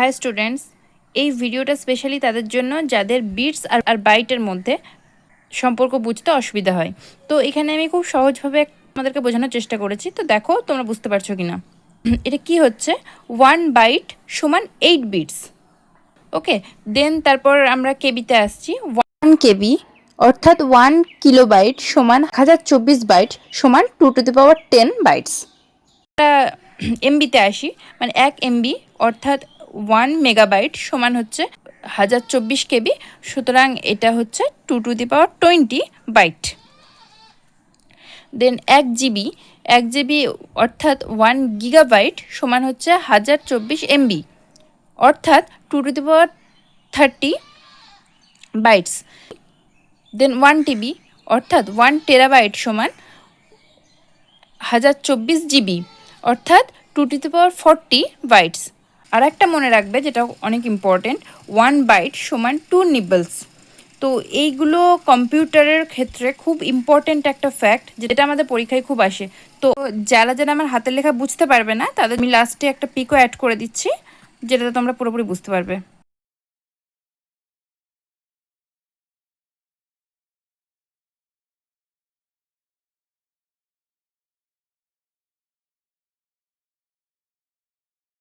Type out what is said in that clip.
High students, এই ভিডিওটা specially তাদের জন্য যাদের বিটস আর বাইটের মধ্যে সম্পর্ক বুঝতে অসুবিধা হয়। তো এখানে আমি খুব সহজভাবে আমাদেরকে বোঝানোর চেষ্টা করেছি। তো দেখো তোমরা বুঝতে পারছো কি না। এটা কি হচ্ছে, 1 বাইট সমান 8 বিটস। ওকে, দেন তারপর আমরা কেবিতে আসছি। 1 কেবি অর্থাৎ 1 কিলোবাইট সমান 1024 বাইট সমান 2 টু দি পাওয়ার 10 বাইটস। এমবিতে আসি, মানে 1 MB অর্থাৎ 1 মেগাবাইট সমান হচ্ছে 1024 কেবি, সুতরাং এটা হচ্ছে 2 to the power 20 byte. Then 1 GB, 1 GB অর্থাৎ 1 গিগাবাইট সমান হচ্ছে 1024 MB অর্থাৎ 2 to the power 30 bytes. Then 1 TB অর্থাৎ 1 টেরাবাইট সমান 1024 GB অর্থাৎ 2 টু দি পাওয়ার 40 বাইটস। আর একটা মনে রাখবে যেটা অনেক ইম্পর্টেন্ট, 1 বাইট সমান 2 নিবলস। তো এইগুলো কম্পিউটারের ক্ষেত্রে খুব ইম্পর্টেন্ট একটা ফ্যাক্ট, যেটা আমাদের পরীক্ষায় খুব আসে। তো যারা যারা আমার হাতের লেখা বুঝতে পারবে না, তাদের আমি লাস্টে একটা পিকও অ্যাড করে দিচ্ছি, যেটাতে তোমরা পুরোপুরি বুঝতে পারবে।